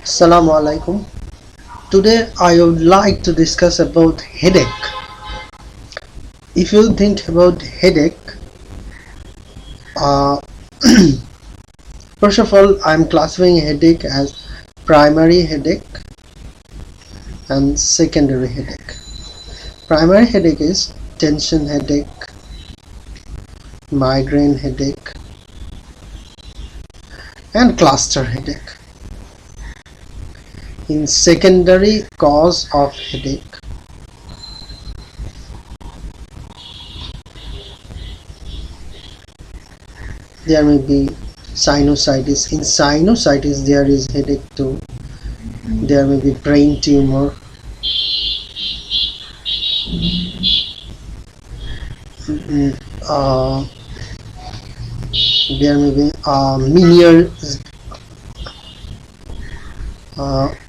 Assalamu alaikum. Today I would like to discuss about headache. If you think about headache, uh, first of all, I am classifying headache as primary headache and secondary headache. Primary headache is tension headache, migraine headache, and cluster headache. In secondary cause of headache, there may be sinusitis. In sinusitis, there is headache too. There may be brain tumor. Uh, there may be menial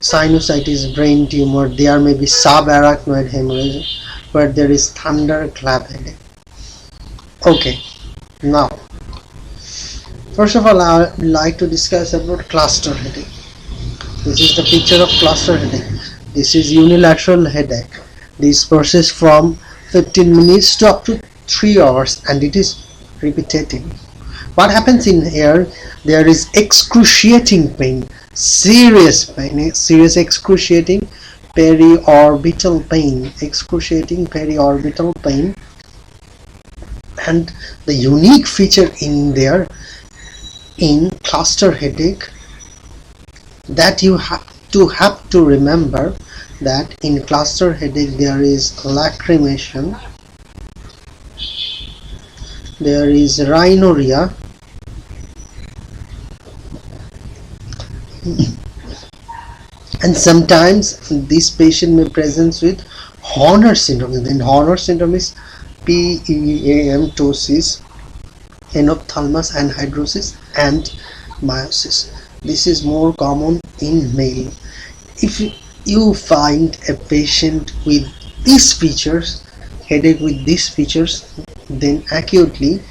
sinusitis, brain tumor. There may be subarachnoid hemorrhage, where there is thunderclap headache. Okay, now first of all, I would like to discuss about cluster headache. This is the picture of cluster headache. This is unilateral headache. This persists from 15 minutes to up to 3 hours, and it is repetitive. What happens in here? There is excruciating pain, serious pain, serious excruciating periorbital pain, and the unique feature in there in cluster headache that you have to remember that in cluster headache there is lacrimation, there is rhinorrhea, and sometimes this patient may present with Horner syndrome. Then Horner syndrome is PEAM-ptosis, enophthalmos anhidrosis, and meiosis. This is more common in male. If you find a patient with these features, headache with these features, then acutely,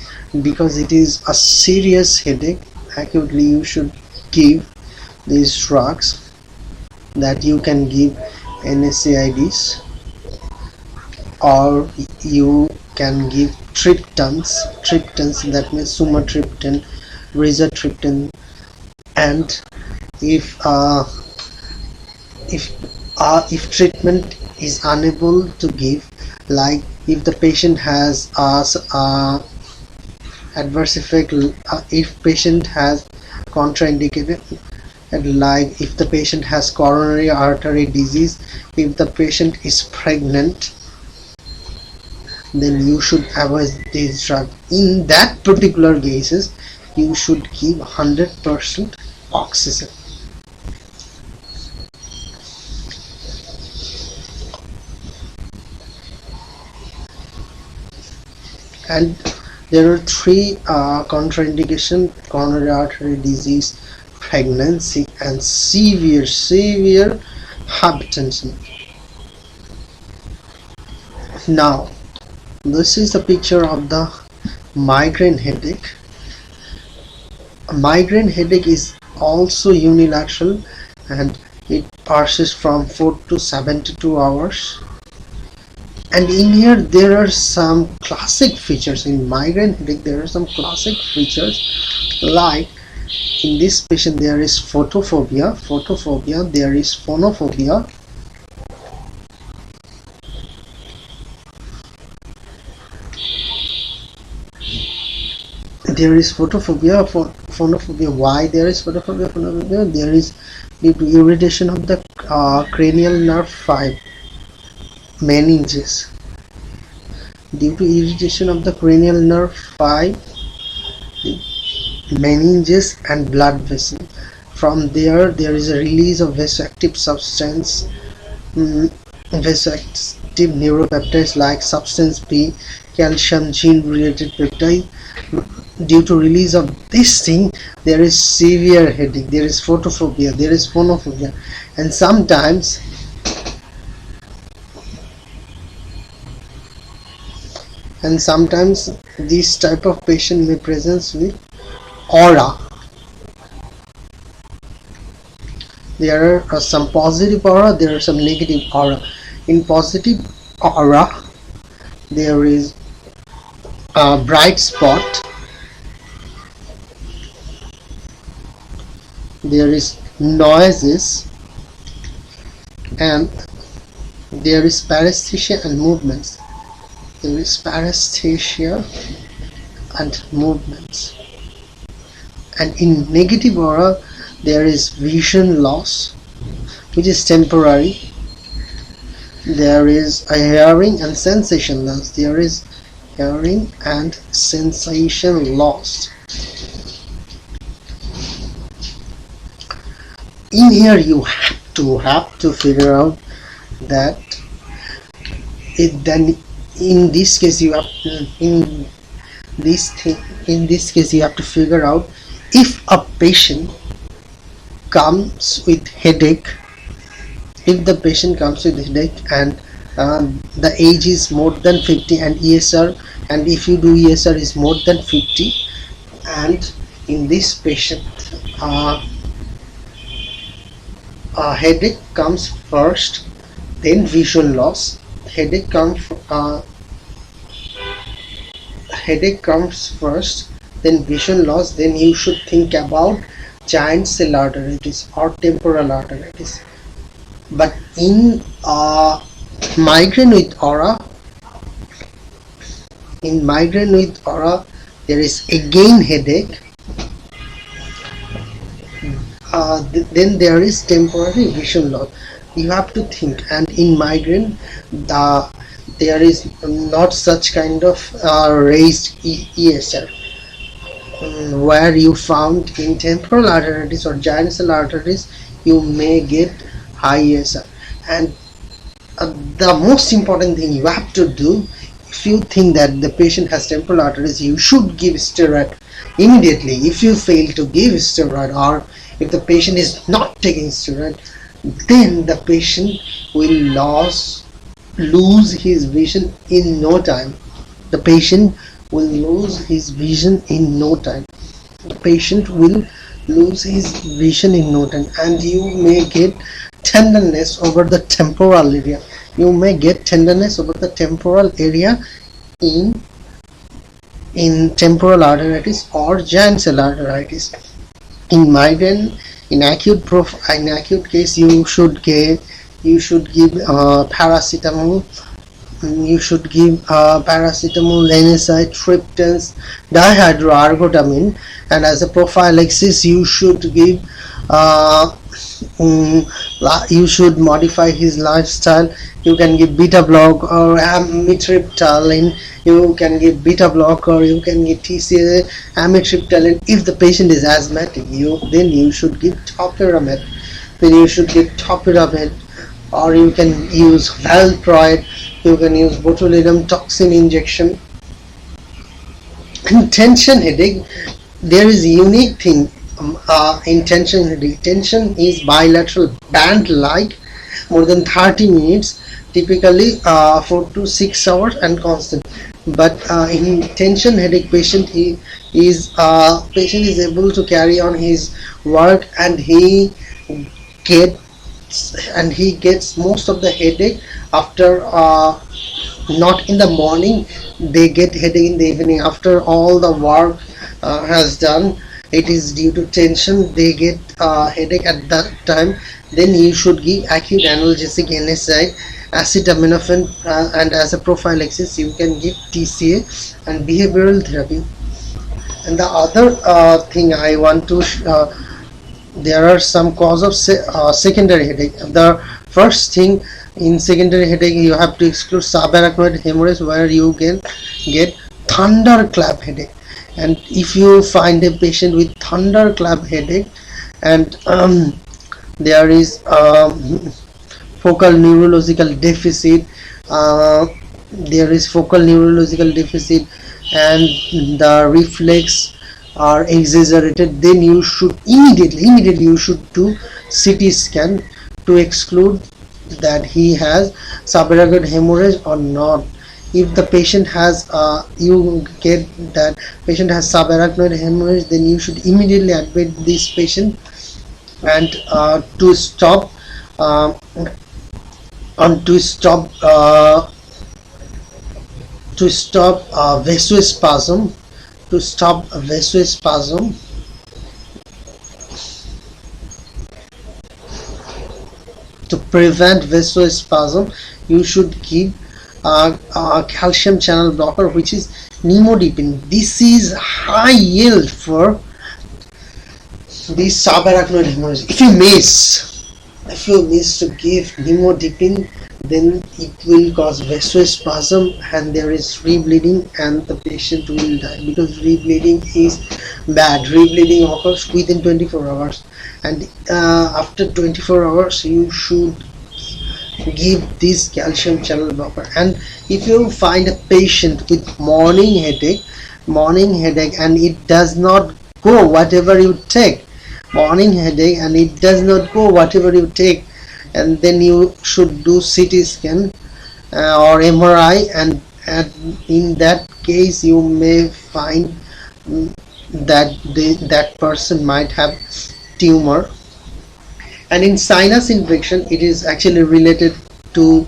because it is a serious headache, acutely you should give these drugs that you can give NSAIDs, or you can give triptans, that means sumatriptan, rizatriptan. And if treatment is unable to give, like if the patient has adverse effect, if patient has contraindicated, like if the patient has coronary artery disease, if the patient is pregnant, then you should avoid this drug. In that particular cases, you should give 100% oxygen. And there are three contraindications: coronary artery disease, pregnancy, and severe hypertension. Now this is the picture of the migraine headache. A migraine headache is also unilateral, and it persists from 4 to 72 hours. And in here there are some classic features. In migraine headache there are some classic features, like in this patient there is photophobia, there is phonophobia, there is phonophobia. Why there is phonophobia? There is due to irritation of the cranial nerve 5 meninges. Due to irritation of the cranial nerve 5 meninges and blood vessel. From there is a release of vasoactive substance, vasoactive neuropeptides like substance P, calcium gene related peptide. Due to release of this thing, there is severe headache, there is photophobia, there is phonophobia, and sometimes this type of patient may present with aura. There are some positive aura, there are some negative aura. In positive aura, there is a bright spot, there is noises, and there is paresthesia and movements. There is paresthesia and movements. And in negative aura, there is vision loss, which is temporary. There is a hearing and sensation loss. There is hearing and sensation loss. In here, you have to figure out that in this case you have to figure out if a patient comes with headache. If the patient comes with headache and the age is more than 50 and ESR, and if you do ESR is more than 50, and in this patient headache comes first, then vision loss. Headache comes first, then vision loss. Then you should think about giant cell arteritis or temporal arteritis. But in migraine with aura, there is again headache. Then there is temporary vision loss. You have to think, and in migraine there is not such kind of raised ESR, where you found in temporal arteritis or giant cell arteritis you may get high ESR. And the most important thing you have to do, if you think that the patient has temporal arteritis, you should give steroid immediately. If you fail to give steroid, or if the patient is not taking steroid, then the patient will lose his vision in no time. The patient will lose his vision in no time. And you may get tenderness over the temporal area. In temporal arteritis or giant cell arteritis. In migraine, in acute case, you should give paracetamol. You should give paracetamol, linacid, triptans, dihydroergotamine, and as a prophylaxis, you should give. You should modify his lifestyle. You can give beta block or amitriptyline. You can give beta block, or you can give TCA, amitriptyline. If the patient is asthmatic, then you should give topiramate. Or you can use valproate. You can use botulinum toxin injection. In tension headache, there is a unique thing. In tension headache, tension is bilateral band-like, more than 30 minutes, typically 4 to 6 hours, and constant. But in tension headache, patient is able to carry on his work, and he gets most of the headache after, not in the morning. They get headache in the evening after all the work has done. It is due to tension. They get headache at that time. Then you should give acute analgesic NSAID, acetaminophen, and as a prophylaxis you can give TCA and behavioral therapy. And the other thing I want to there are some cause of secondary headache. The first thing, in secondary headache, you have to exclude subarachnoid hemorrhage, where you can get thunderclap headache. And if you find a patient with thunderclap headache, and there is focal neurological deficit, and the reflex are exaggerated, then you should immediately you should do CT scan to exclude that he has subarachnoid hemorrhage or not. If the patient has you get that patient has subarachnoid hemorrhage, then you should immediately admit this patient and to stop uh, on to stop vasospasm, to stop vasospasm, to prevent vasospasm, you should give a calcium channel blocker, which is nimodipine. This is high yield for the subarachnoid hemorrhage. If you miss to give nimodipine, then it will cause vasospasm and there is rebleeding and the patient will die, because rebleeding is bad. Rebleeding occurs within 24 hours, and after 24 hours you should give this calcium channel blocker. And if you find a patient with morning headache and it does not go whatever you take, morning headache and it does not go whatever you take, and then you should do CT scan or MRI, and in that case you may find that that person might have tumor. And in sinus infection, it is actually related to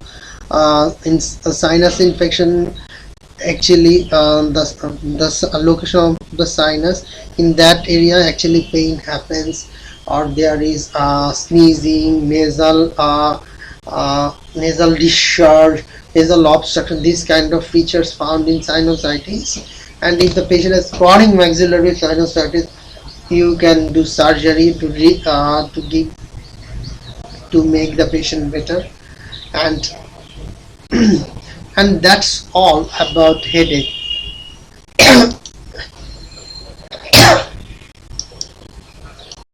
in sinus infection, actually the location of the sinus, in that area actually pain happens, or there is sneezing, nasal discharge, nasal obstruction, these kind of features found in sinusitis. And if the patient has chronic maxillary sinusitis, you can do surgery to make the patient better. And and that's all about headache.